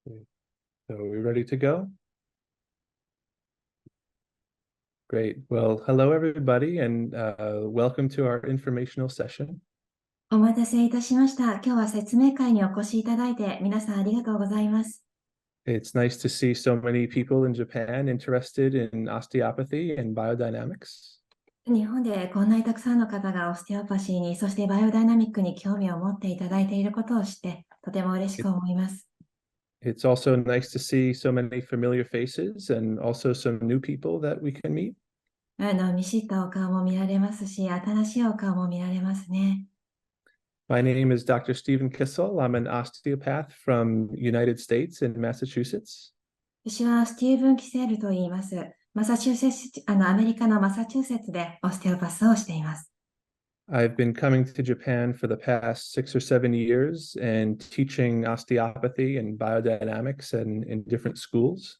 Okay. So are we ready to go? Great. Well, hello everybody, and welcome to our informational session. お待たせいたしました。今日は説明会にお越しいただいて皆さんありがとうございます。It's nice to see so many people in Japan interested in osteopathy and biodynamics. 日本でこんなにたくさんの方がオステオパシーに、そしてバイオダイナミックに興味を持っていただいていることを知って、とても嬉しく思います。It's also nice to see so many familiar faces and also some new people that we can meet. 見知ったお顔も見られますし、新しいお顔も見られますね。My name is Dr. Stephen Kissel. I'm an osteopath from United States in Massachusetts. 私はスティーブン・キセールと言います。マサチューセッツ、アメリカのマサチューセッツでオステオパスをしています。I've been coming to Japan for the past 6 or 7 years and teaching osteopathy and biodynamics in different schools.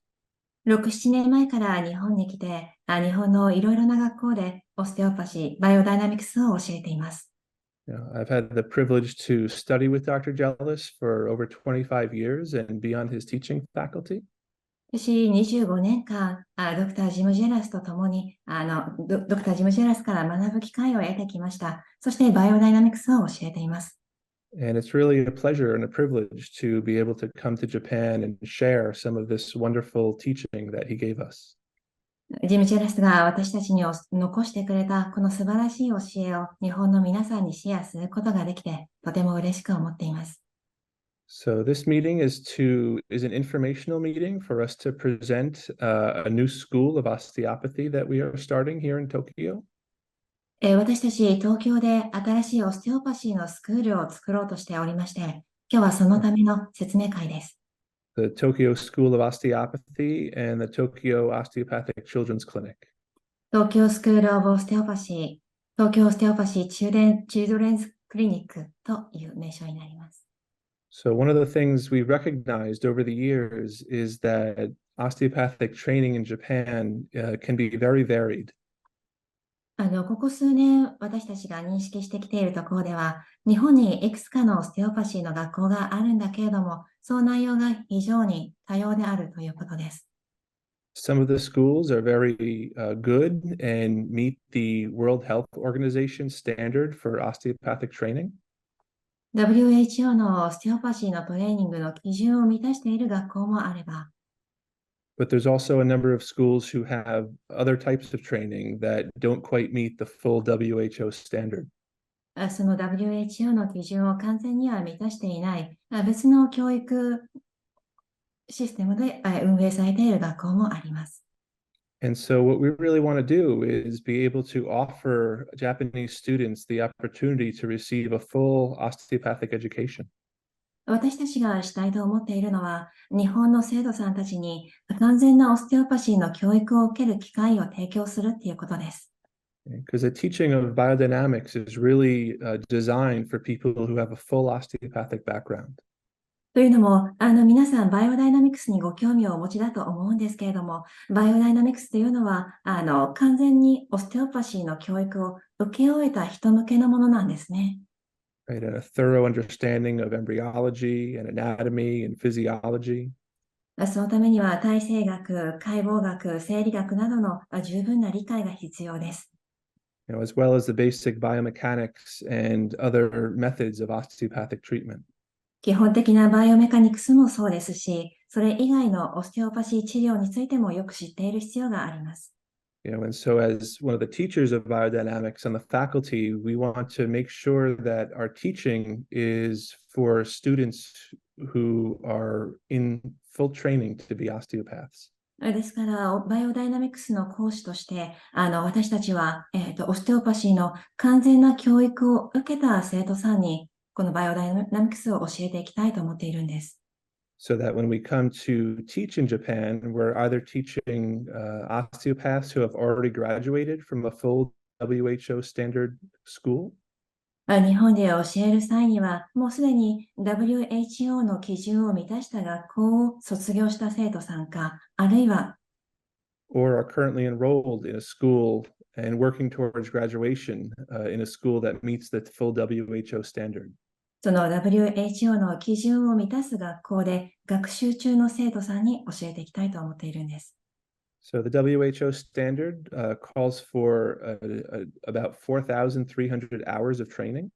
6、7年前から日本に来て、日本のいろいろな学校でオステオパシー、バイオダイナミクスを教えています。I've had the privilege to study with Dr. Jealous for over 25 years and be on his teaching faculty. 私、25年間、ドクター・ジム・ジェラスと共に、ドクター・ジム・ジェラスから学ぶ機会を得てきました。そして、バイオダイナミクスを教えています。And it's really a pleasure and a privilege to be able to come to Japan and share some of this wonderful teaching that he gave us. ジム・ジェラスが私たちに残してくれたこの素晴らしい教えを日本の皆さんにシェアすることができて、とても嬉しく思っています。So this meeting is an informational meeting for us to present a new school of osteopathy that we are starting here in Tokyo. 私たち東京で新しいオステオパシーのスクールを作ろうとしておりまして、今日はそのための説明会です。The Tokyo School of Osteopathy and the Tokyo Osteopathic Children's Clinic. 東京スクールオブオステオパシー、東京オステオパシーチルドレンズクリニックという名称になります。So one of the things we recognized over the years is that osteopathic training in Japan can be very varied. ここ数年、私たちが認識してきているところでは、日本にいくつかのオステオパシーの学校があるんだけれども、その内容が非常に多様であるということです。Some of the schools are very good and meet the World Health Organization standard for osteopathic training. WHO のオステオパシーのトレーニングの基準を満たしている学校もあれば、But there's also a number of schools who have other types of training that don't quite meet the full WHO standard. その WHO の基準を完全には満たしていない別の教育システムで運営されている学校もあります。And so what we really want to do is be able to offer Japanese students the opportunity to receive a full osteopathic education. 私たちがしたいと思っているのは、日本の生徒さんたちに完全なオステオパシーの教育を受ける機会を提供するということです。Because the teaching of biodynamics is really designed for people who have a full osteopathic background. というのも、皆さんバイオダイナミクスにご興味をお持ちだと思うんですけれども、バイオダイナミクスというのは、完全にオステオパシーの教育を受け終えた人向けのものなんですね。Right, and a thorough understanding of embryology and anatomy and physiology. そのためには体生学、解剖学、生理学などの十分な理解が必要です。As well as the basic biomechanics and other methods of osteopathic treatment. 基本的なバイオメカニクスもそうですし、それ以外のオステオパシー治療についてもよく知っている必要があります。And so as one of the teachers of biodynamics on the faculty, we want to make sure that our teaching is for students who are in full training to be osteopaths. ですから、バイオダイナミクスの講師として、私たちは、オステオパシーの完全な教育を受けた生徒さんに、このバイオダイナミクスを教えていきたいと思っているんです。So that when we come to teach in Japan, we're either teaching osteopaths who have already graduated from a full WHO standard school. 日本で教える際には、もうすでに WHO の基準を満たした学校を卒業した生徒さんか、あるいは、or are currently enrolled in a school and working towards graduation in a school that meets the full WHO standard. その WHO の基準を満たす学校で学習中の生徒さんに教えていきたいと思っているんです。So the WHO standard calls for about 4,300 hours of training.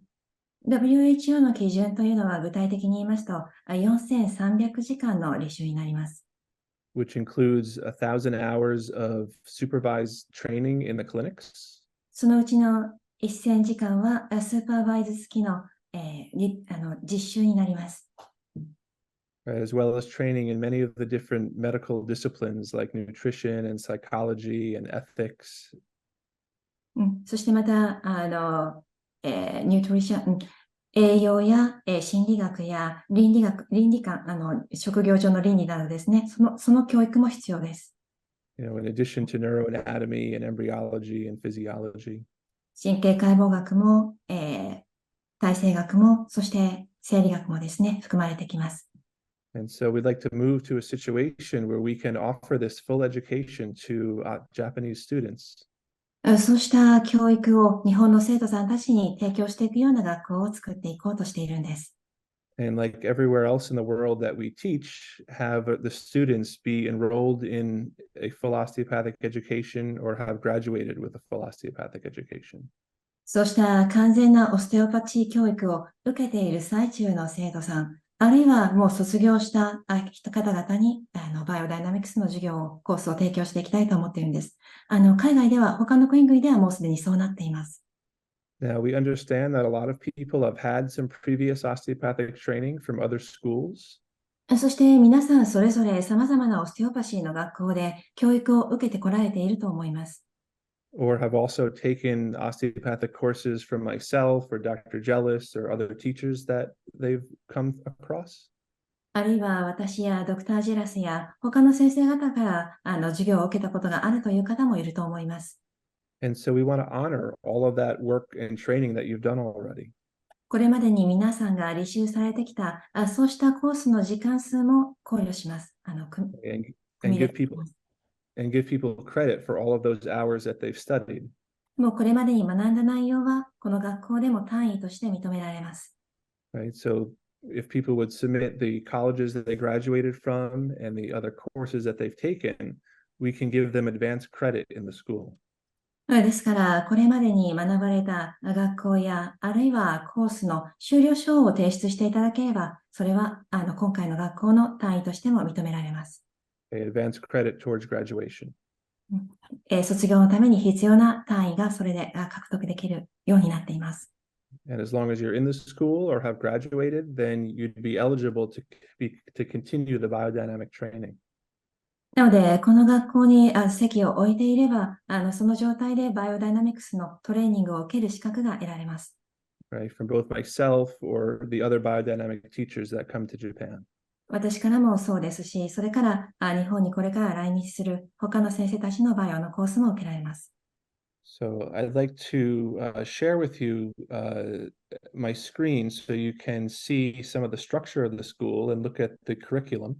WHO の基準というのは具体的に言いますと、4300時間の履修になります。Which includes 1,000 hours of supervised training in the clinics. そのうちの1000時間はスーパーバイズ付きの、実習になります。As well as training in many of the different medical disciplines like nutrition and psychology and ethics. そしてまた、ニュートリション、栄養や、心理学や倫理観、職業上の倫理などですね、その教育も必要です。In addition to neuroanatomy and embryology and physiology. 神経解剖学も、体制学も、そして生理学もですね、含まれてきます。And so we'd like to move to a situation where we can offer this full education to Japanese students. そうした教育を日本の生徒さんたちに提供していくような学校を作っていこうとしているんです。And like everywhere else in the world that we teach, have the students be enrolled in a full osteopathic education or have graduated with a full osteopathic education. そうした完全なオステオパチー教育を受けている最中の生徒さん、あるいはもう卒業した方々にバイオダイナミクスの授業コースを提供していきたいと思っているんです。海外では、他の国々ではもうすでにそうなっています。Now, we understand that a lot of people have had some previous osteopathic training from other schools. そして皆さんそれぞれ様々なオステオパシーの学校で教育を受けてこられていると思います。Or have also taken osteopathic courses from myself or Dr. Jellis or other teachers that they've come across. あるいは私やドクター・ジェラスや他の先生方から授業を受けたことがあるという方もいると思います。And so we want to honor all of that work and training that you've done already. これまでに皆さんが履修されてきたそうしたコースの時間数も考慮します。組 And み入れ give people credit for all of those hours that they've studied. もうこれまでに学んだ内容はこの学校でも単位として認められます。Right. So if people would submit the colleges that they graduated from and the other courses that they've taken, we can give them advanced credit in the school. ですから、これまでに学ばれた学校や、あるいはコースの修了証を提出していただければ、それは今回の学校の単位としても認められます。Advanced credit towards graduation. 卒業のために必要な単位がそれで獲得できるようになっています。And as long as you're in the school or have graduated, then you'd be eligible to continue the biodynamic training. なので、この学校に席を置いていれば、その状態でバイオダイナミクスのトレーニングを受ける資格が得られます。Right, from both myself or the other biodynamic teachers that come to Japan. 私からもそうですし、それから日本にこれから来日する他の先生たちのバイオのコースも受けられます。So I'd like to share with you my screen so you can see some of the structure of the school and look at the curriculum.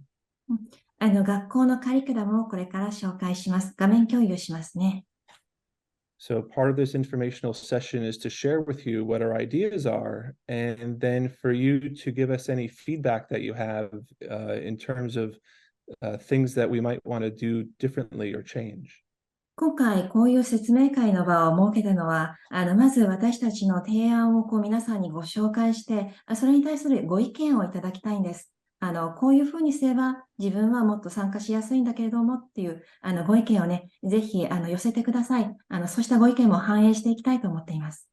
学校のカリキュラムをこれから紹介します。画面共有しますね。So part of this informational session is to share with you what our ideas are, and then for you to give us any feedback that you have in terms of things that we might want to do differently or change. 今回こういう説明会の場を設けたのは、まず私たちの提案を皆さんにご紹介して、それに対するご意見をいただきたいんです。こういうふうにすれば自分はもっと参加しやすいんだけれどもっていうご意見をね、ぜひ寄せてください。そうしたご意見も反映していきたいと思っています。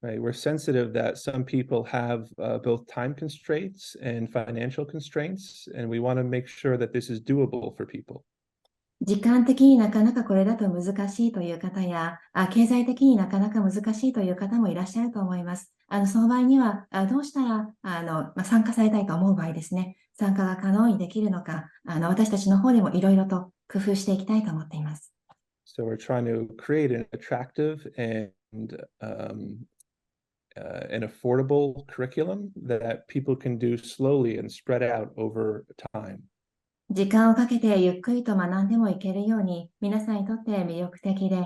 Right, we're sensitive that some people have both time constraints and financial constraints, and we want to make sure that this is doable for people. 時間的になかなかこれだと難しいという方や、経済的になかなか難しいという方もいらっしゃると思います。その場合には、どうしたら参加されたいと思う場合ですね、参加が可能にできるのか、私たちの方でもいろいろと工夫していきたいと思っています。So we're trying to create an attractive and an affordable curriculum that people can do slowly and spread out over time. 時間をかけてゆっくりと学んでもいけるように、皆さんにとって魅力的で、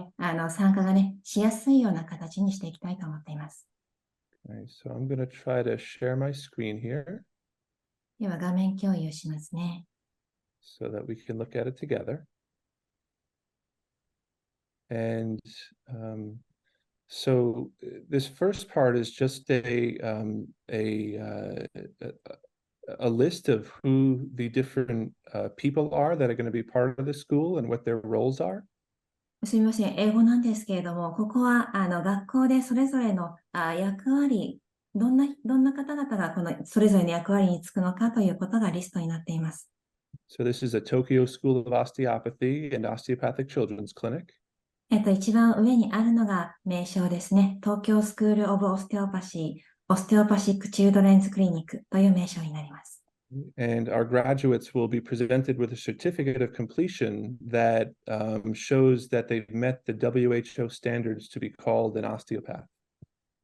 参加がね、しやすいような形にしていきたいと思っています。Okay, so I'm going to try to share my screen here では画面共有しますね。so that we can look at it together. And so this first part is just a list of who the different people are that are going to be part of the school and what their roles are. すみません、英語なんですけれども、ここは学校でそれぞれの役割、どんな方々がこのそれぞれの役割につくのかということがリストになっています。So this is a Tokyo School of Osteopathy and Osteopathic Children's Clinic. 一番上にあるのが名称ですね。東京スクールオブオステオパシー、オステオパシックチルドレンズクリニックという名称になります。And our graduates will be presented with a certificate of completion that shows that they've met the WHO standards to be called an osteopath.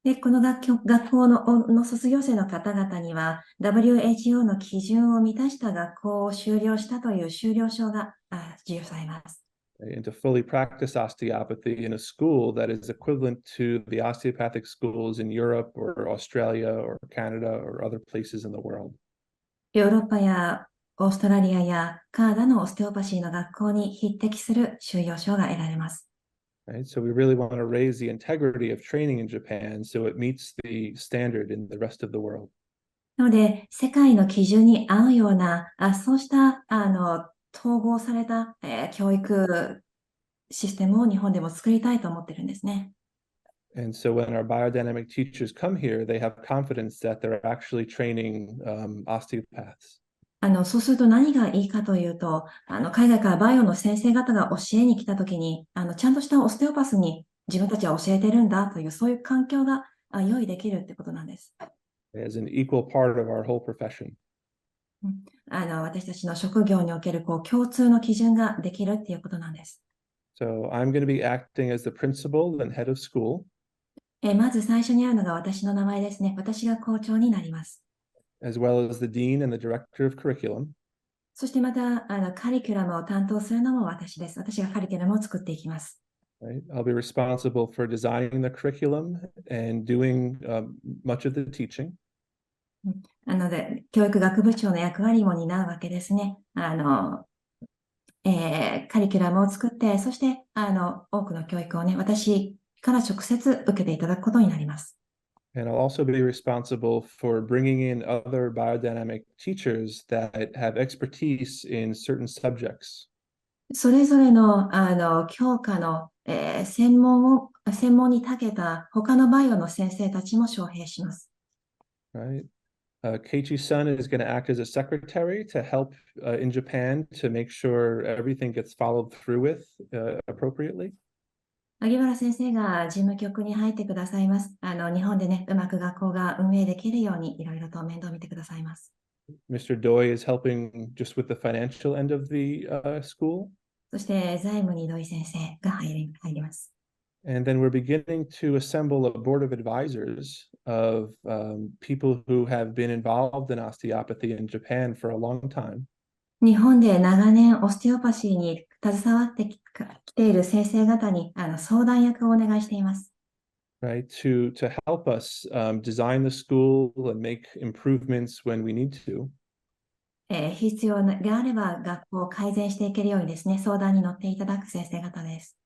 で、この学校の卒業生の方々には WHO の基準を満たした学校を修了したという修了証が授与されます。And to fully practice osteopathy in a school that is equivalent to the osteopathic schools in Europe or Australia or Canada or other places in the world. ヨーロッパやオーストラリアやカナダのオステオパシーの学校に匹敵する修了証が得られます。Right? So we really want to raise the integrity of training in Japan so it meets the standard in the rest of the world. なので、世界の基準に合うような、そうした統合された、教育システムを日本でも作りたいと思ってるんですね。And so when our biodynamic teachers come here, they have confidence that they're actually training osteopaths. そうすると何がいいかというと、海外からバイオの先生方が教えに来たときに、ちゃんとしたオステオパスに自分たちは教えてるんだという、そういう環境が用意できるってことなんです。As an equal part of our whole profession. 私たちの職業における共通の基準ができるっていうことなんです。So I'm going to be acting as the principal and head of school. まず最初にあるのが私の名前ですね。私が校長になります。As well as the dean and the director of curriculum. そしてまた、カリキュラムを担当するのも私です。私がカリキュラムを作っていきます。Right? I'll be responsible for designing the curriculum and doing much of the teaching. なので、教育学部長の役割も担うわけですね。カリキュラムを作って、そして、多くの教育をね、私から直接受けていただくことになります。And I'll also be responsible for bringing in other biodynamic teachers that have expertise in certain subjects. それぞれの、教科の、専門に長けた他のバイオの先生たちも招聘します。Right? Keiichi-san is going to act as a secretary to help in Japan to make sure everything gets followed through with appropriately. 萩原先生が事務局に入ってくださいます。日本でね、うまく学校が運営できるようにいろいろと面倒を見てくださいます。Mr. Doi is helping just with the financial end of the school. そして財務に土井先生が入ります。And then we're beginning to assemble a board of advisors of people who have been involved in osteopathy in Japan for a long time. 日本で長年オステオパシーに携わってきている先生方に相談役をお願いしています。Right, to help us design the school and make improvements when we need to. 必要があれば学校を改善していけるようにですね、相談に乗っていただく先生方です。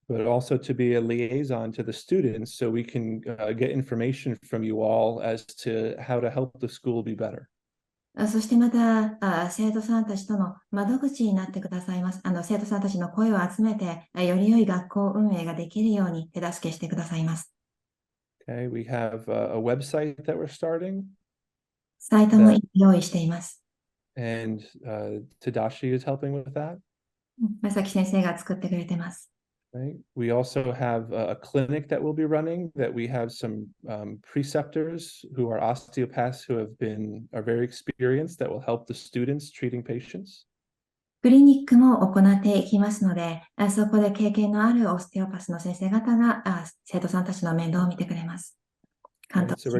But also to be a liaison to the students so we can get information from you all as to how to help the school be better. そしてまた、生徒さんたちとの窓口になってくださいます。生徒さんたちの声を集めて、より良い学校運営ができるように手助けしてくださいます。Okay, we have a website that we're starting. サイトも用意しています。And Tadashi is helping with that. まさき先生が作ってくれてます。Right. We also have a clinic that we'll be running that we have some preceptors who are osteopaths who are very experienced that will help the students treating patients. クリニックも行っていきますので、そこで経験のあるオステオパスの先生方が生徒さんたちの面倒を見てくれます。Right. So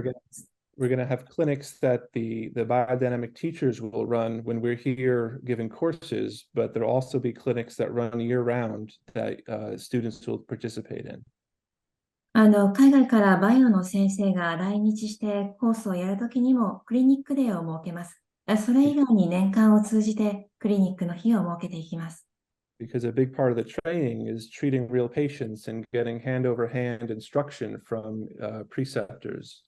we're going to have clinics that the biodynamic teachers will run when we're here giving courses, but there'll also be clinics that run year round that students will participate in. 海外からバイオの先生が来日してコースをやるときにもクリニックデーを設けます。それ以外に年間を通じてクリニックの日を設けていきます。Because a big part of the training is treating real patients and getting hand over hand instruction from preceptors.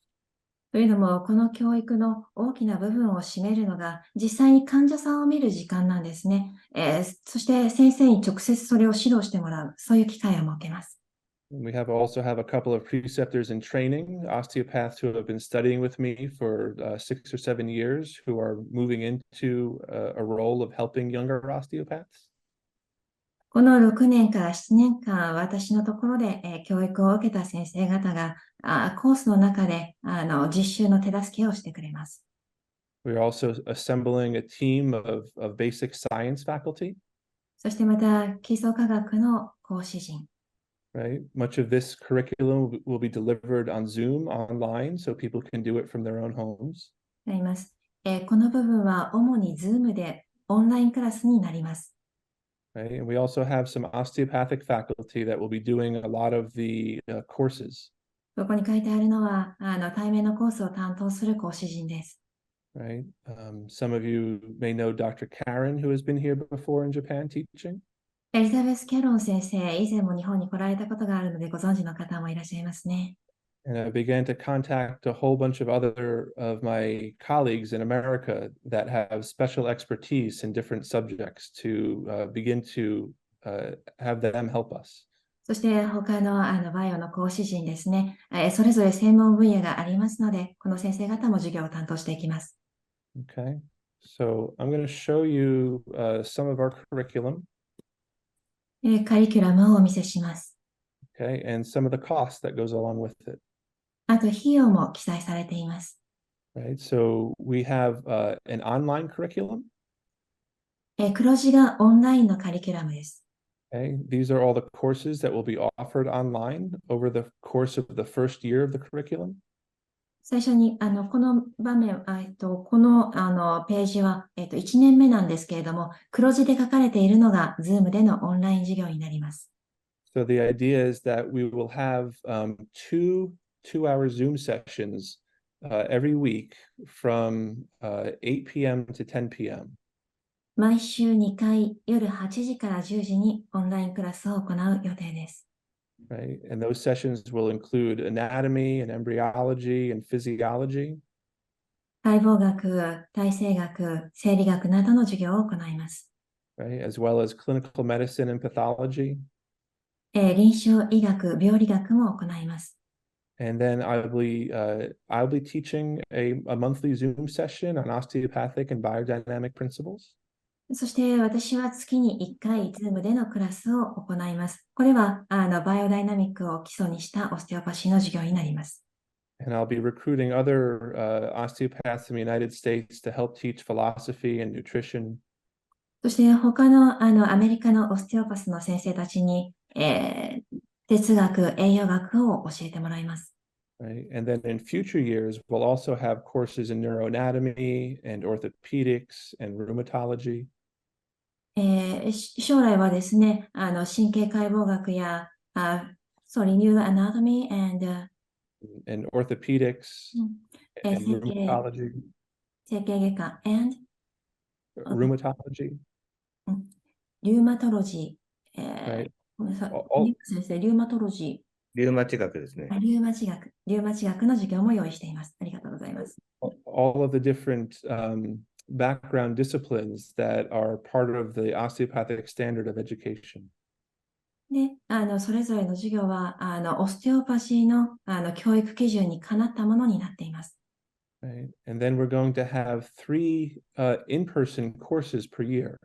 というのも、この教育の大きな部分を占めるのが、実際に患者さんを見る時間なんですね。そして先生に直接それを指導してもらう、そういう機会を設けます。We also have a couple of preceptors in training, osteopaths who have been studying with me for 6 or 7 years, who are moving into a role of helping younger osteopaths. この6年から7年間、私のところで、教育を受けた先生方が、コースの中で実習の手助けをしてくれます。We're also assembling a team of basic science faculty. そしてまた、基礎科学の講師陣。Right? Much of this curriculum will be delivered on Zoom online, so people can do it from their own homes. なります。この部分は主に Zoom でオンラインクラスになります。Right? And we also have some osteopathic faculty that will be doing a lot of the courses. ここに書いてあるのは、対面のコースを担当する講師陣です。Right? Some of you may know Dr. Karen, who has been here before in Japan teaching. エリザベス・キャロン先生、以前も日本に来られたことがあるのでご存知の方もいらっしゃいますね。And I began to contact a whole bunch of other of my colleagues in America that have special expertise in different subjects to begin to have them help us. そして他のバイオの講師陣ですね、それぞれ専門分野がありますので、この先生方も授業を担当していきます。Okay, so I'm going to show you some of our curriculum. カリキュラムをお見せします。Okay, and some of the costs that goes along with it. あと費用も記載されています。Right, so we have an online curriculum. 黒字がオンラインのカリキュラムです。Okay, these are all the courses that will be offered online over the course of the first year of the curriculum. 最初に、この場面、この、ページは、1年目なんですけれども、黒字で書かれているのが、Zoom でのオンライン授業になります。So the idea is that we will have two 2-hour Zoom sessions every week from 8 p.m. to 10 p.m. 毎週2回、夜8時から10時にオンラインクラスを行う予定です。Right, and those sessions will include anatomy and embryology and physiology. 解剖学、体生学、生理学などの授業を行います。Right, as well as clinical medicine and pathology. 臨床医学、病理学も行います。And then I'll be teaching a monthly Zoom session on osteopathic and biodynamic principles. そして私は月に1回、Zoom でのクラスを行います。これはバイオダイナミックを基礎にしたオステオパシーの授業になります。And I'll be recruiting other osteopaths in the United States to help teach philosophy and nutrition. そして他のアメリカのオステオパスの先生たちに、哲学、栄養学を教えてもらいます。Right? And then in future years, we'll also have courses in neuroanatomy and orthopedics and rheumatology. 将来はですね、神経解剖学や、neuroanatomy and orthopedics 整 and 形 rheumatology. 整形外科 and Rheumatology. リューマトロジー、Right. ごめんなさい、 All, 先生、リューマトロジリウマチ学ですー、ね。リューマチ学の授業も用意しています。ありがとうございます。all of the different background disciplines that are part of the osteopathic standard of education. で、それぞれの授業は、オステオパシーの、教育基準にかなったものになっています。Right? And then we're going to have 3 in-person courses per year.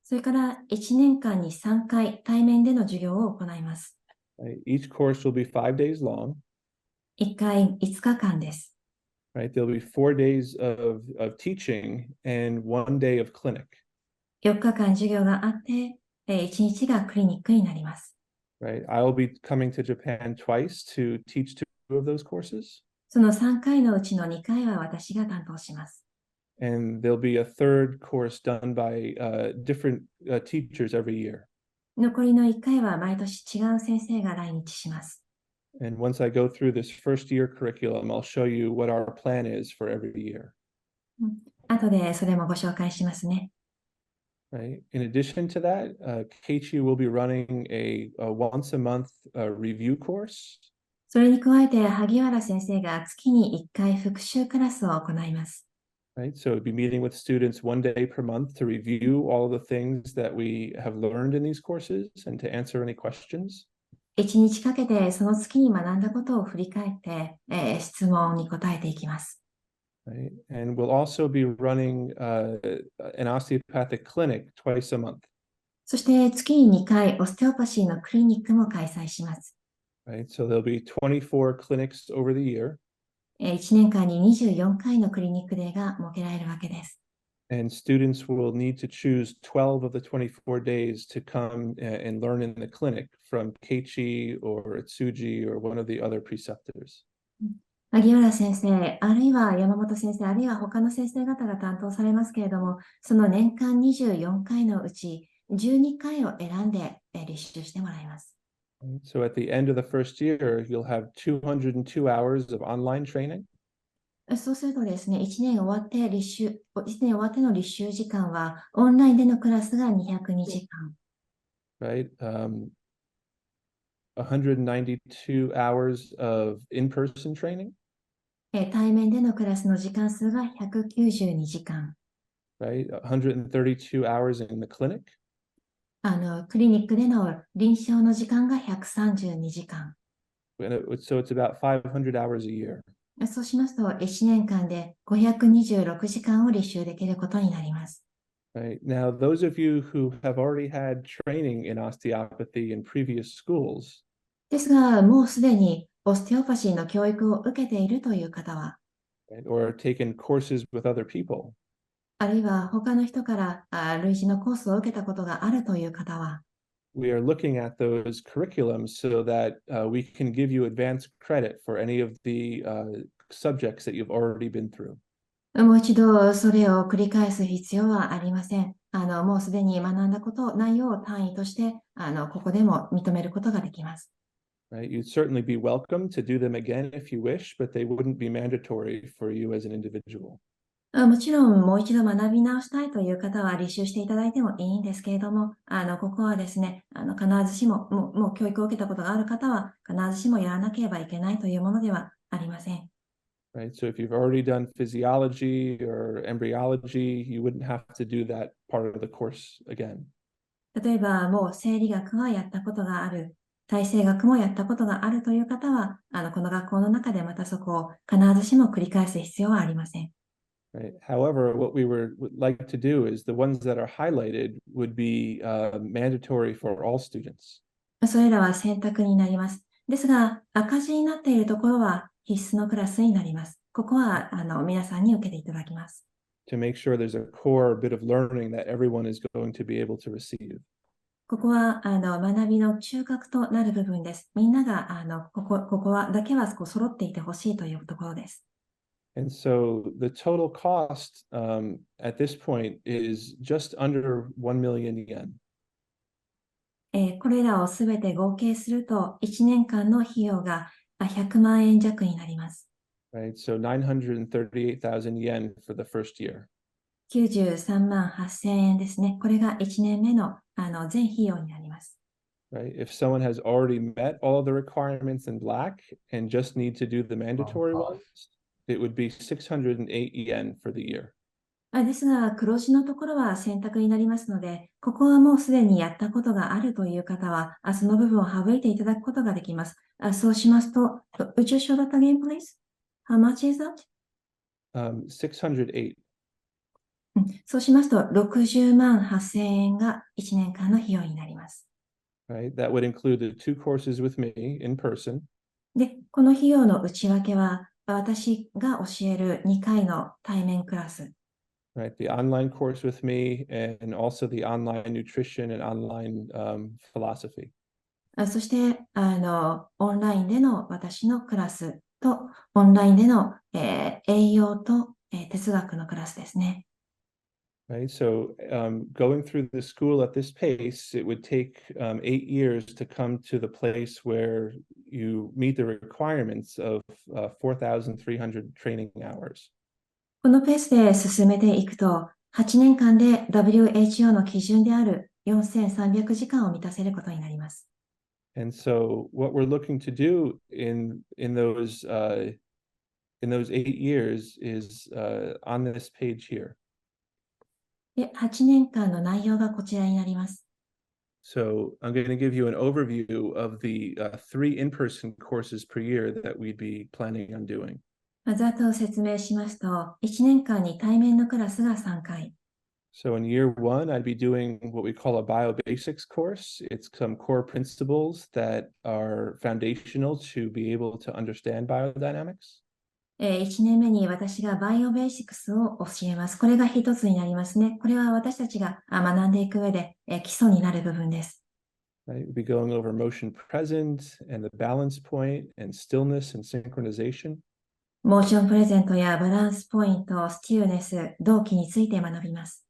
それから1年間に3回対面での授業を行います。Right? Each course will be 5 days long. 1回5日間です。Right? There'll be 4 days of teaching and 1 day of clinic. 4日間授業があって、1日がクリニックになります。Right? I'll be coming to Japan twice to teach 2 of those courses. その3回のうちの2回は私が担当します。And there'll be a third course done by different teachers every year. 残りの1回は毎年違う先生が来日します。And once I go through this first year curriculum, I'll show you what our plan is for every year. 後でそれもご紹介しますね。Right. In addition to that, Keiichi will be running a once a month review course. それに加えて、萩原先生が月に1回復習クラスを行います。Right. So we'll be meeting with students 1 day per month to review all of the things that we have learned in these courses and to answer any questions. 1日かけてその月に学んだことを振り返って、質問に答えていきます。Right. And we'll also be running an osteopathic clinic twice a month. そして月に2回オステオパシーのクリニックも開催します。Right. So there'll be 24 clinics over the year. 1年間に24回のクリニックデーが設けられるわけです。And students will need to choose 12 of the 24 days to come and learn in the clinic from Keiichi or Itsuji or one of the other preceptors. 萩原先生、あるいは山本先生、あるいは他の先生方が担当されますけれども、その年間24回のうち12回を選んで履修してもらいます。So at the end of the first year, you'll have 202 hours of online training. そうするとですね、1年終わっての履修時間は、オンラインでのクラスが202時間。Right? 192 hours of in-person training. 対面でのクラスの時間数が192時間。Right? 132 hours in the clinic. クリニックでの臨床の時間が132時間。So it's about 500 hours a year. そうしますと、1年間で526時間を履修できることになります。Right. Now, those of you who have already had training in osteopathy in previous schools, ですが、もうすでにオステオパシーの教育を受けているという方は、right, or taken courses with other people, あるいは他の人から類似のコースを受けたことがあるという方は、we are looking at those curriculums so that we can give you advanced credit for any of the subjects that you've already been through. もう一度それを繰り返す必要はありません。もうすでに学んだこと、内容を単位として、ここでも認めることができます。Right? You'd certainly be welcome to do them again if you wish, but they wouldn't be mandatory for you as an individual. もちろん、もう一度学び直したいという方は履修していただいてもいいんですけれども、ここはですね、必ずしも、もう教育を受けたことがある方は、必ずしもやらなければいけないというものではありません。Right? So if you've already done physiology or embryology, you wouldn't have to do that part of the course again. 例えば、もう生理学はやったことがある、体制学もやったことがあるという方は、この学校の中でまたそこを必ずしも繰り返す必要はありません。Right? However, what we would like to do is the ones that are highlighted would be mandatory for all students. それらは選択になります。ですが、赤字になっているところは必須のクラスになります。ここは皆さんに受けていただきます。To make sure there's a core bit of learning that everyone is going to be able to receive. ここは学びの中核となる部分です。みんながここだけは揃っていてほしいというところです。And so the total cost at this point is just under 1 million yen. これらをすべて合計すると1年間の費用が100万円弱になります。Right? So 938,000 yen for the first year. 93万8000円ですね。これが1年目の全費用になります。Right? If someone has already met all of the requirements in black and just need to do the mandatory ones, it would be 608 yen for the year. ですが、黒字のところは選択になりますので、ここはもうすでにやったことがあるという方は、その部分を省いていただくことができます。そうしますと、would you show that again, please? How much is that? 608. そうしますと、60万8000円が1年間の費用になります。Right? That would include the 2 courses with me in person. で、この費用の内訳は、私が教える2回の対面クラス。Right, the online course with me and also the online nutrition and online philosophy. そして、オンラインでの私のクラスと、オンラインでの、栄養と、哲学のクラスですね。Right, so going through the school at this pace, it would take 8 years to come to the place where you meet the requirements of 4,300 training hours. このペースで進めていくと、8年間で WHO の基準である4300時間を満たせることになります。And so what we're looking to do in those 8 years is on this page here. で、8年間の内容がこちらになります。So I'm going to give you an overview of the 3 in-person courses per year that we'd be planning on doing. ざっと説明しますと、1年間に対面のクラスが3回。So in year 1, I'd be doing what we call a biobasics course. It's some core principles that are foundational to be able to understand biodynamics. 1年目に私がバイオベーシックスを教えます。これが一つになりますね。これは私たちが学んでいく上で基礎になる部分です。Right? We'll be going over motion present and the balance point and stillness and synchronization. モーションプレゼントやバランスポイント、スティルネス、同期について学びます。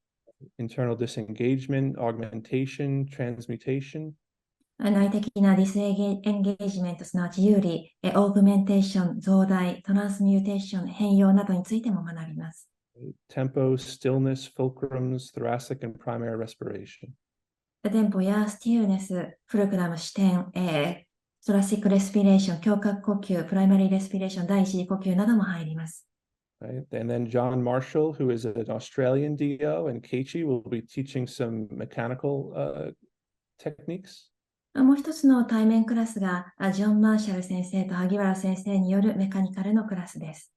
Internal disengagement, augmentation, transmutation. 内的なディスエンゲージメント、すなわち有利、オーグメンテーション、増大、トランスミューテーション、変容などについても学びます。Tempo, stillness, fulcrums, thoracic and primary respiration. テンポやスティルネス、フルクラム視点、トラシックレスピレーション、胸郭呼吸、プライマリーレスピレーション、第一次呼吸なども入ります。Right? And then John Marshall, who is an Australian DO, and Keiichi will be teaching some mechanical techniques. もう一つの対面クラスが、ジョン・マーシャル先生と萩原先生によるメカニカルのクラスです。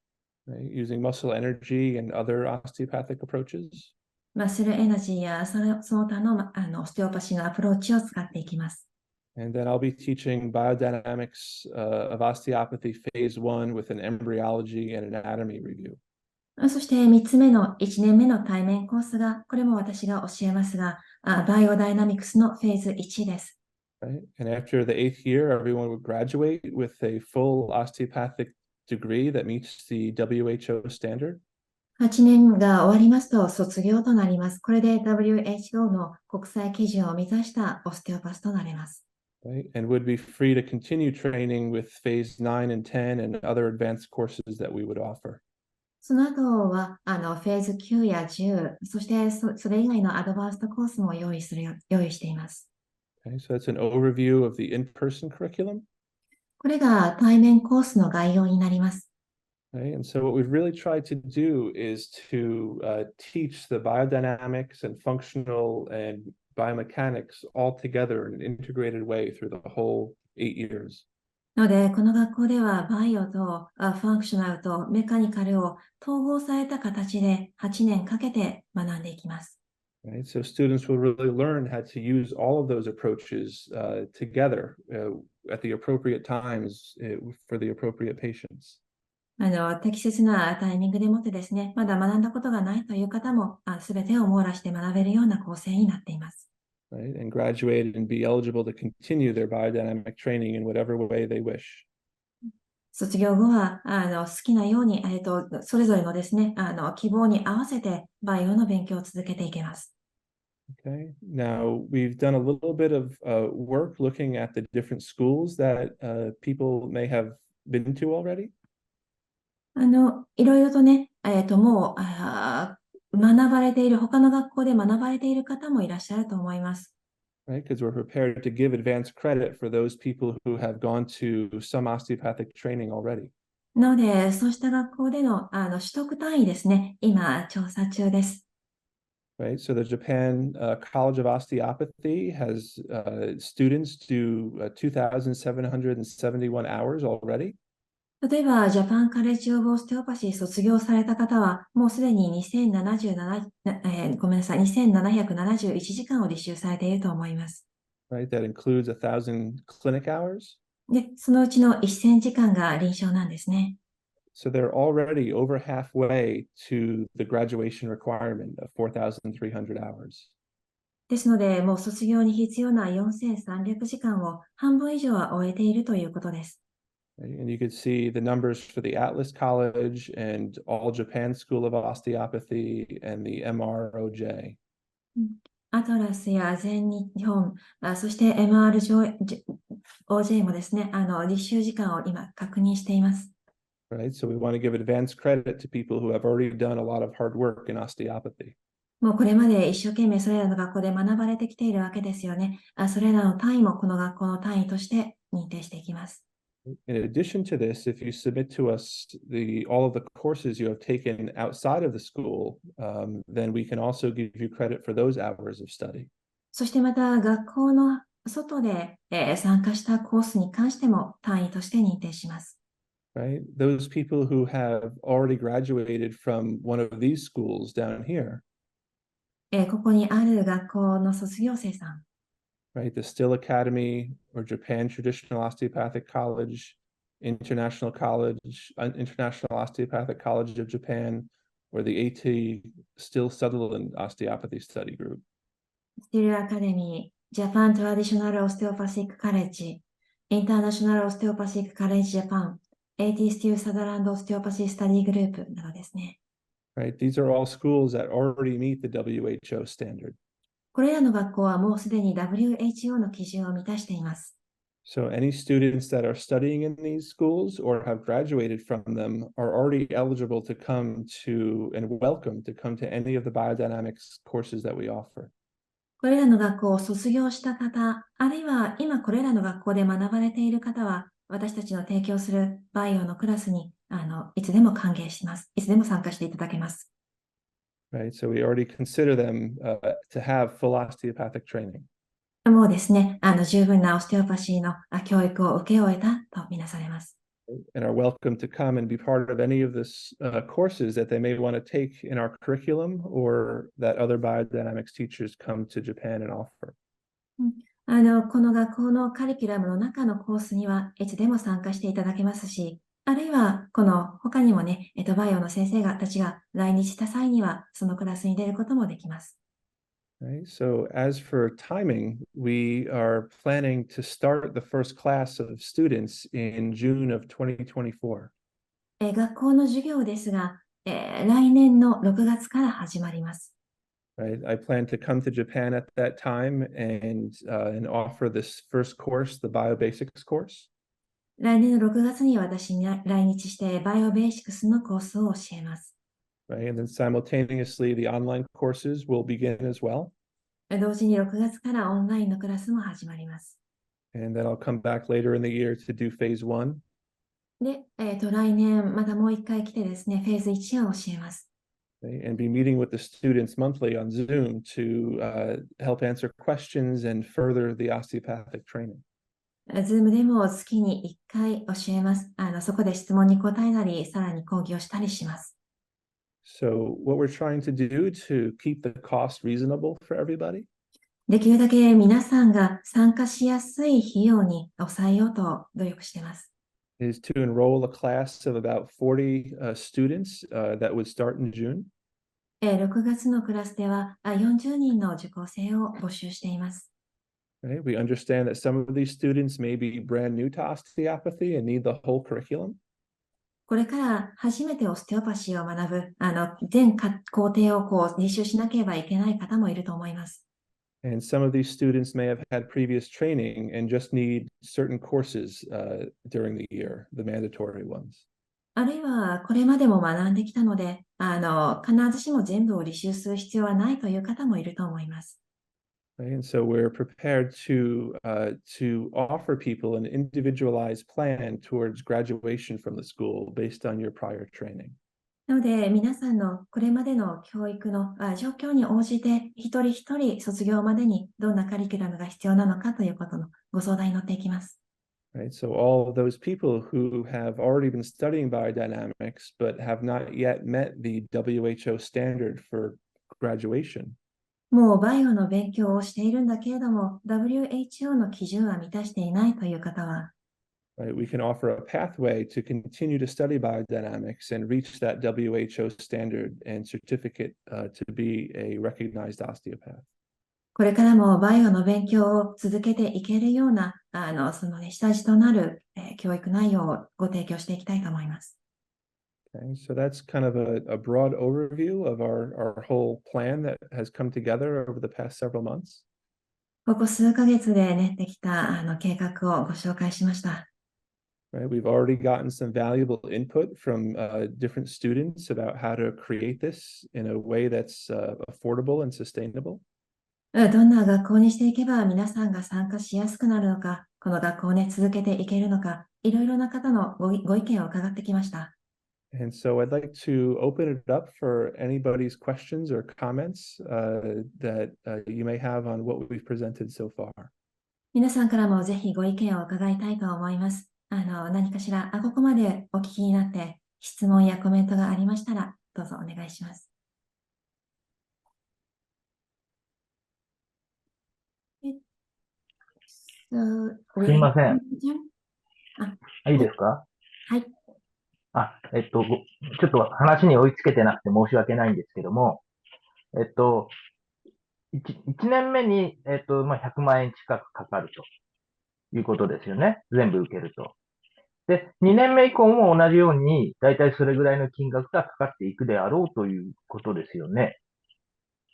Right? Using muscle energy and other osteopathic approaches. マッスルエナジーやその他の、オステオパシーのアプローチを使っていきます。And then I'll be teaching biodynamics of osteopathy phase 1 with an embryology and anatomy review. そして3つ目の1年目の対面コースが、これも私が教えますが、バイオダイナミクスのフェーズ1です。Right? And after the 8th year, everyone would graduate with a full osteopathic degree that meets the WHO standard. 8年が終わりますと卒業となります。これで WHO の国際基準を満たしたオステオパスとなれます。Right? And would be free to continue training with phase 9 and 10 and other advanced courses that we would offer. その後は、フェーズ9や10、そしてそれ以外のアドバンストコースも用意しています。Okay, so that's an overview of the in-person curriculum. これが対面コースの概要になります。Okay, and so what we've really tried to do is to teach the biodynamics and functional and biomechanics all together in an integrated way through the whole 8 years. なので、この学校ではバイオとファンクショナルとメカニカルを統合された形で8年かけて学んでいきます。Right? So students will really learn how to use all of those approaches together at the appropriate times for the appropriate patients. 適切なタイミングでもってですね、まだ学んだことがないという方も、すべてを網羅して学べるような構成になっています。Right? And graduate and be eligible to continue their biodynamic training in whatever way they wish. 卒業後は、好きなように、それぞれのですね、希望に合わせてバイオの勉強を続けていけます。Okay, now we've done a little bit of work looking at the different schools that people may have been to already. いろいろとね、もう学ばれている、他の学校で学ばれている方もいらっしゃると思います。Right, because we're prepared to give advanced credit for those people who have gone to some osteopathic training already. なので、そうした学校での取得単位ですね、今調査中です。Right, so the Japan College of Osteopathy has students do 2,771 hours already. 例えば、ジャパンカレッジ・オブ・オステオパシー卒業された方は、もうすでに2771時間を履修されていると思います。Right, that includes 1,000 clinic hours. で、そのうちの1000時間が臨床なんですね。So they're already over halfway to the graduation requirement of 4,300 hours. ですので、もう卒業に必要な4300時間を半分以上は終えているということです。And you could see the numbers for the Atlas College and All Japan School of Osteopathy and the MROJ. アトラスや全日本、そして MRJ OJ もですね、実習時間を今確認しています。Right? So we want to give advance credit to people who have already done a lot of hard work in osteopathy. もうこれまで一生懸命それらの学校で学ばれてきているわけですよね。それらの単位もこの学校の単位として認定していきます。In addition to this, if you submit to us all of the courses you have taken outside of the school, then we can also give you credit for those hours of study. そしてまた学校の外で、参加したコースに関しても単位として認定します。Right? Those people who have already graduated from one of these schools down here, ここにある学校の卒業生さん、right? The Still Academy or Japan Traditional Osteopathic College, International Osteopathic College of Japan, or the AT Still Sutherland Osteopathy Study Group. スティルアカデミー、ジャパントラディショナルオステオパシックカレッジ、インターナショナルオステオパシックカレッジジャパン、AT スティルサザランドオステオパシースタディグループなどですね。Right? These are all schools that already meet the WHO standard. これらの学校はもうすでに WHO の基準を満たしています。So any students that are studying in these schools or have graduated from them are already eligible to come to and welcome to come to any of the biodynamics courses that we offer. これらの学校を卒業した方、あるいは今これらの学校で学ばれている方は、私たちの提供するバイオのクラスにいつでも歓迎します。いつでも参加していただけます。Right? So we already consider them to have full osteopathic training. もうですね、十分なオステオパシーの教育を受け終えたとみなされます。And are welcome to come and be part of any of this courses that they may want to take in our curriculum or that other biodynamics teachers come to Japan and offer. この学校のカリキュラムの中のコースにはいつでも参加していただけますし、あるいはこの他にもね、バイオの先生たちが来日した際にはそのクラスに出ることもできます。Right? So as for timing, we are planning to start the first class of students in June of 2024. 学校の授業ですが、来年の6月から始まります。Right? I plan to come to Japan at that time and offer this first course, the Biobasics course. 来年の6月に私に来日してバイオベーシクスのコースを教えます。Right? And then simultaneously, the online courses will begin as well. 同時に6月からオンラインのクラスも始まります。And then I'll come back later in the year to do phase one. で、来年またもう一回来てですね、フェーズ1を教えます。And be meeting with the students monthly on Zoom to help answer questions and further the osteopathic training. Zoom でも月に1回教えます。そこで質問に答えたり、さらに講義をしたりします。So what we're trying to do to keep the cost reasonable for everybody できるだけ皆さんが参加しやすい費用に抑えようと努力しています。is to enroll a class of about 40 students that would start in June. 6月のクラスでは40人の受講生を募集しています。Right? We understand that some of these students may be brand new to osteopathy and need the whole curriculum. これから初めてオステオパシーを学ぶ、全工程を履修しなければいけない方もいると思います。And some of these students may have had previous training and just need certain courses during the year, the mandatory ones. あるいは、これまでも学んできたので、必ずしも全部を履修する必要はないという方もいると思います。Right? And so we're prepared to offer people an individualized plan towards graduation from the school based on your prior training. なので、皆さんのこれまでの教育の状況に応じて、一人一人卒業までにどんなカリキュラムが必要なのかということのご相談に乗っていきます。Right? So all of those people who have already been studying biodynamics but have not yet met the WHO standard for graduation. もうバイオの勉強をしているんだけれども、WHO の基準は満たしていないという方は、Right? We can offer a pathway to continue to study biodynamics and reach that WHO standard and certificate to be a recognized osteopath. これからもバイオの勉強を続けていけるような、下地となる、教育内容をご提供していきたいと思います。Okay, so that's kind of a broad overview of our whole plan that has come together over the past several months. ここ数ヶ月で練ってきた計画をご紹介しました。Right? We've already gotten some valuable input from different students about how to create this in a way that's affordable and sustainable. どんな学校にしていけば皆さんが参加しやすくなるのか、この学校をね、続けていけるのか、いろいろな方のご意見を伺ってきました。And so I'd like to open it up for anybody's questions or comments that you may have on what we've presented so far. 皆さんからもぜひご意見を伺いたいと思います。何かしら、ここまでお聞きになって質問やコメントがありましたら、どうぞお願いします。すいません。いいですか？はい。ちょっと話に追いつけてなくて申し訳ないんですけども、1年目に、100万円近くかかるということですよね。全部受けると。で、2年目以降も同じように、だいたいそれぐらいの金額がかかっていくであろうということですよね。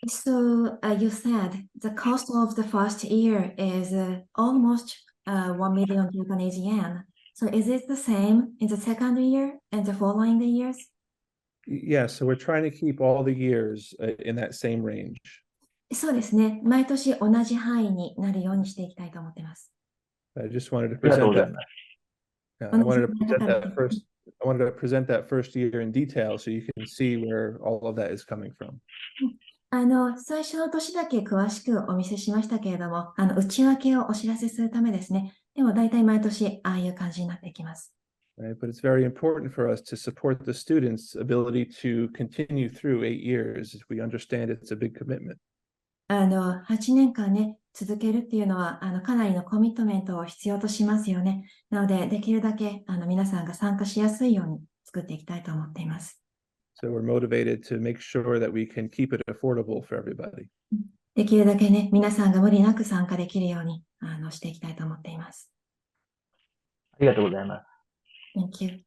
So you said the cost of the first year is almost 1 million Japanese yen. So is it the same in the second year and the following years? Yeah, so we're trying to keep all the years in that same range. そうですね。毎年同じ範囲になるようにしていきたいと思っています。I just wanted to ありがとう present ござい that. ます。I wanted to present that first year in detail so you can see where all of that is coming from. 最初の年だけ詳しくお見せしましたけれども、内訳をお知らせするためですね。でも大体毎年ああいう感じになっていきます。Right? But it's very important for us to support the students' ability to continue through 8 years. We understand it's a big commitment. 8年間ね、続けるっていうのは、かなりのコミットメントを必要としますよね。なので、できるだけ、皆さんが参加しやすいように作っていきたいと思っています。So we're motivated to make sure that we can keep it affordable for everybody. できるだけね、皆さんが無理なく参加できるように、していきたいと思っています。ありがとうございます。Thank you.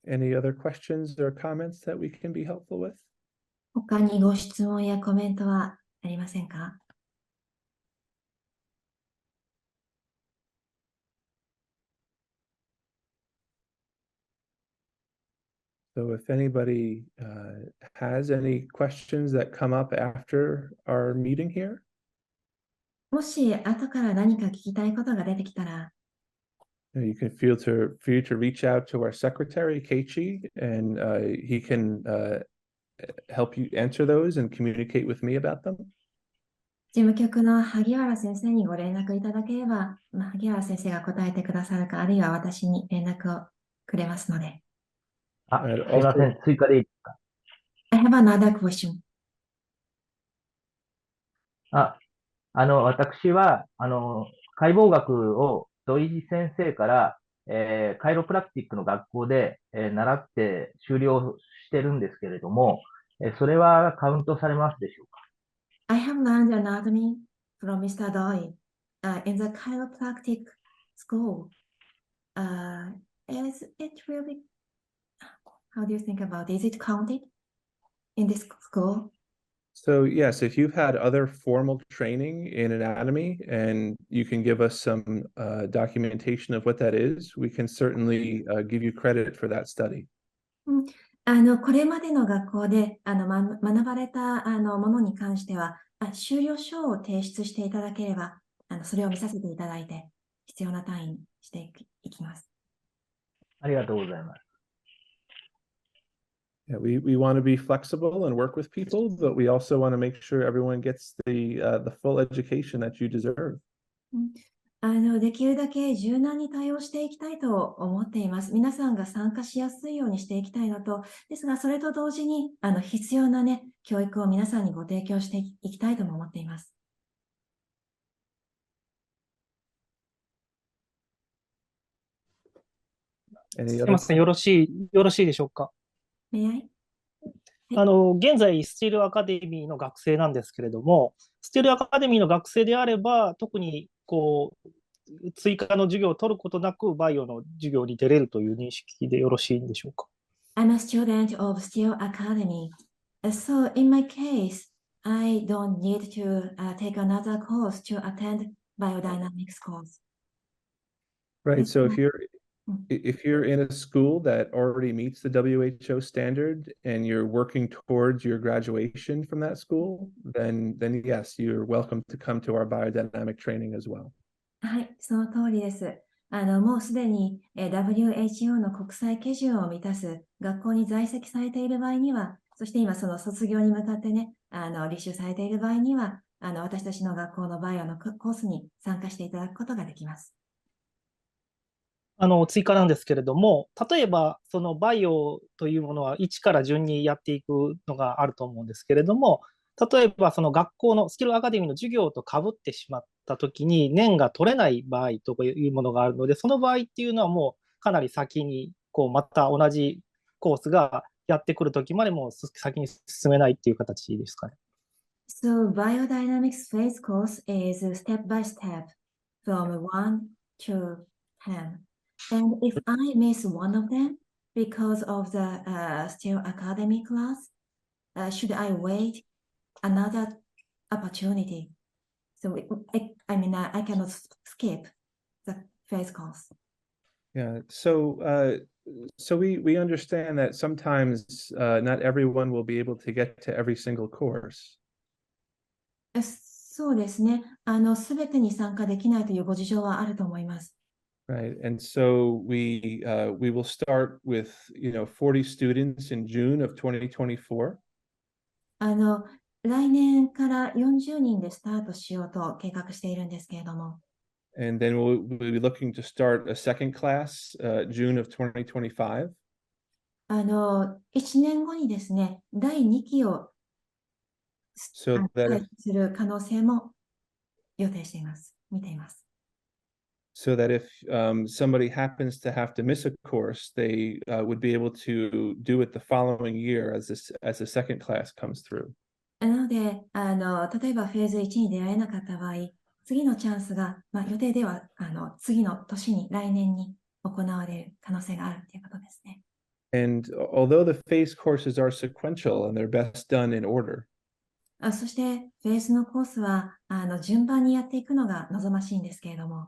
Any other questions or comments that we can be helpful with? 他にご質問やコメントはありませんか？ So if anybody has any questions that come up after our meeting here, もし後から何か聞きたいことが出てきたら、you can feel for you to reach out to our secretary, Keiichi, and he can help you answer those and communicate with me about them. 事務局の萩原先生にご連絡いただければ、萩原先生が答えてくださるか、あるいは私に連絡をくれますので。すいません。追加でいいですか？ I have another question. 私は、解剖学を土井先生から、カイロプラクティックの学校で、習って修了してるんですけれども、それはカウントされますでしょうか？ I have learned anatomy from Mr. Doi in the chiropractic school. Is it really, how do you think about it? Is it counted in this school? So yes, if you've had other formal training in anatomy and you can give us some documentation of what that is, we can certainly give you credit for that study. これまでの学校で学ばれたものに関しては、修了書を提出していただければ、それを見させていただいて、必要な単位にしていきます。ありがとうございます。Yeah, we want to be flexible and work with people, but we also want to make sure everyone gets the full education that you deserve. できるだけ柔軟に対応していきたいと思っています。皆さんが参加しやすいようにしていきたいのと、ですが、それと同時に、必要なね、教育を皆さんにご提供していきたいとも思っています。すみません、よろしいでしょうか。現在、スチールアカデミーの学生なんですけれども、スチールアカデミーの学生であれば、特に追加の授業を取ることなく、バイオの授業に出れるという認識でよろしいんでしょうか。I'm a student of Steel Academy. So in my case, I don't need to take another course to attend biodynamics course. Right. So if you're Mm. if you're in a school that already meets the WHO standard and you're working towards your graduation from that school, then yes, you're welcome to come to our biodynamic training as well. はい、その通りです。もうすでにWHO の国際基準を満たす学校に在籍されている場合には、そして今その卒業に向かってね、履修されている場合には、私たちの学校のバイオのコースに参加していただくことができます。追加なんですけれども、例えばそのバイオというものは一から順にやっていくのがあると思うんですけれども、例えばその学校のスキルアカデミーの授業とかぶってしまったときに年が取れない場合というものがあるので、その場合っていうのはもうかなり先にまた同じコースがやってくるときまでもう先に進めないっていう形ですかね。So biodynamics phase course is step by step from 1 to 10. And if I miss one of them because of the Steel Academy class, should I wait another opportunity? So I cannot skip the phase course. Yeah. So we understand that sometimes not everyone will be able to get to every single course. そうですね。すべてに参加できないというご事情はあると思います。Right. And so we will start with 40 students in June of 2024. 来年から40人でスタートしようと計画しているんですけれども。And then we'll be looking to start a second class June of 2025. 1年後にですね、第2期をSo that 開始する可能性も予定しています。見ています。So that if somebody happens to have to miss a course, they would be able to do it the following year as a second class comes through. なので、例えばフェーズ1に出られなかった場合、次のチャンスが、予定では次の年に、来年に行われる可能性があるということですね。And although the phase courses are sequential and they're best done in order, そして、フェーズのコースは順番にやっていくのが望ましいんですけれども、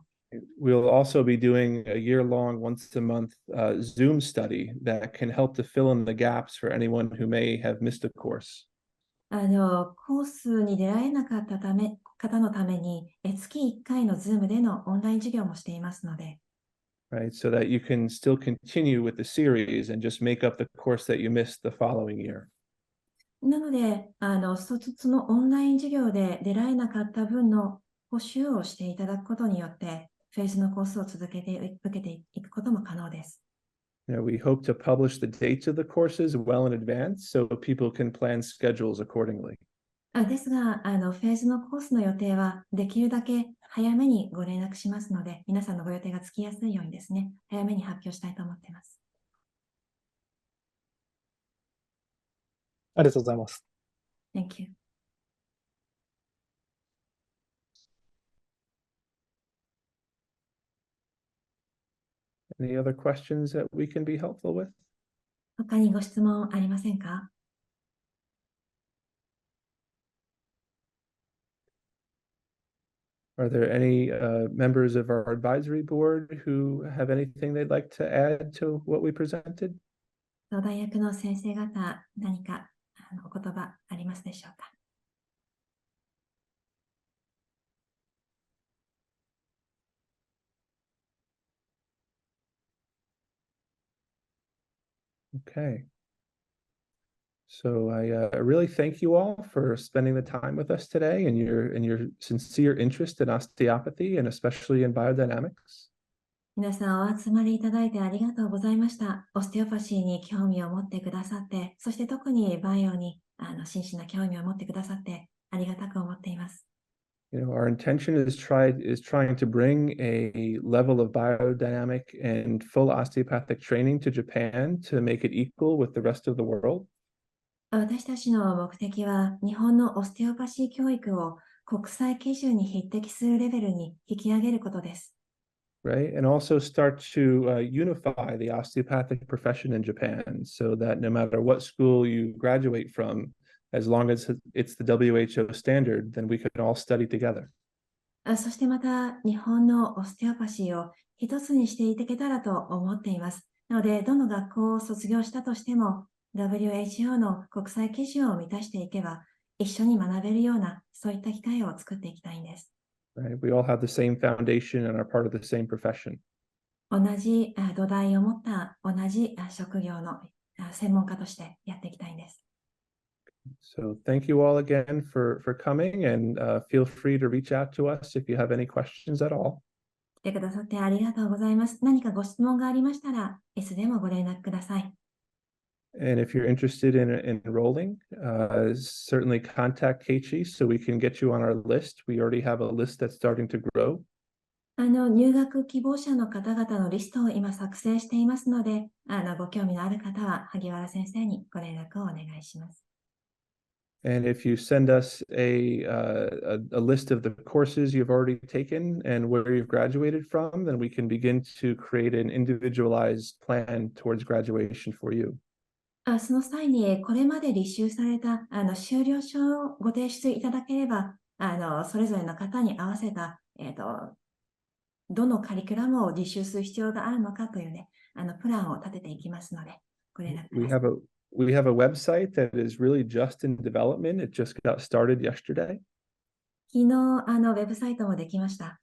we'll also be doing a year-long, once-a-month Zoom study that can help to fill in the gaps for anyone who may have missed a course. コースに出られなかった方のために、月1回の Zoom でのオンライン授業もしていますので、Right, so that you can still continue with the series and just make up the course that you missed the following year. なので、そのオンライン授業で出られなかった分の補習をしていただくことによって、フェーズのコースを続けて受けていくことも可能です。We hope to publish the dates of the courses well in advance so people can plan schedules accordingly. ですが、フェーズのコースの予定はできるだけ早めにご連絡しますので、皆さんのご予定がつきやすいようにですね、早めに発表したいと思っています。ありがとうございます。Thank you. Any other questions that we can be helpful with? 他にご質問ありませんか？ Are there any members of our advisory board who have anything they'd like to add to what we presented? 相談役の先生方、何かお言葉ありますでしょうか？ Okay. So I really thank you all for spending the time with us today and your sincere interest in osteopathy and especially in biodynamics. 皆さんお集まりいただいてありがとうございました。オステオパシーに興味を持ってくださって、そして特にバイオに真摯な興味を持ってくださってありがたく思っています。Our intention is trying to bring a level of biodynamic and full osteopathic training to Japan to make it equal with the rest of the world. 私たちの目的は、日本のオステオパシー教育を国際基準に匹敵するレベルに引き上げることです。right? And also start to unify the osteopathic profession in Japan so that no matter what school you graduate from, as long as it's the WHO standard, then we can all study together. そしてまた、日本のオステオパシーを一つにしていけたらと思っています。なので、どの学校を卒業したとしても、WHO の国際基準を満たしていけば、一緒に学べるような、そういった機会を作っていきたいんです。Right? We all have the same foundation and are part of the same profession. 同じ土台を持った同じ職業の専門家としてやっていきたいんです。So thank you all again for coming, and feel free to reach out to us if you have any questions at all. 来てくださってありがとうございます。何かご質問がありましたら、いつでもご連絡ください。And if you're interested in enrolling, certainly contact Keiichi so we can get you on our list. We already have a list that's starting to grow. 入学希望者の方々のリストを今作成していますので、ご興味のある方は萩原先生にご連絡をお願いします。And if you send us a list of the courses you've already taken and where you've graduated from, then we can begin to create an individualized plan towards graduation for you. その際に、これまで履修された修了書をご提出いただければ、それぞれの方に合わせた、どのカリキュラムを履修する必要があるのかというね、プランを立てていきますので、ご連絡ください。We have a website that is really just in development. It just got started yesterday. 昨日、ウェブサイトもできました。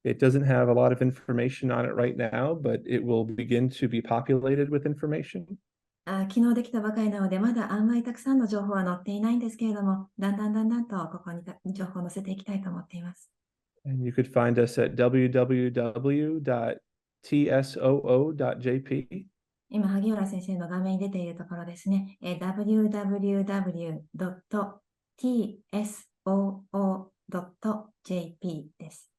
It doesn't have a lot of information on it right now, but it will begin to be populated with information. 昨日できたばかりなので、まだあんまりたくさんの情報は載っていないんですけれども、だんだんとここに情報を載せていきたいと思っています。And you could find us at www.tsoo.jp. 今、萩原先生の画面に出ているところですね。www.tsoo.jp です。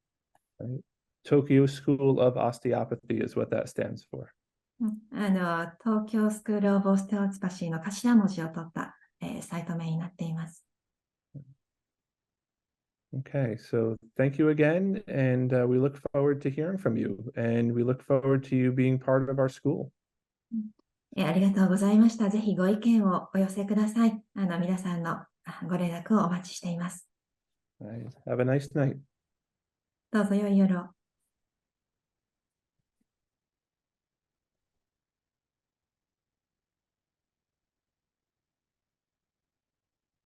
Right? Tokyo School of Osteopathy is what that stands for. 東京スクールオブオステオパシーの頭文字を取った、サイト名になっています。Okay, so thank you again, and we look forward to hearing from you, and we look forward to you being part of our school. ありがとうございました。ぜひご意見をお寄せください。皆さんのご連絡をお待ちしています。Right. Have a nice night. どうぞ良い夜を。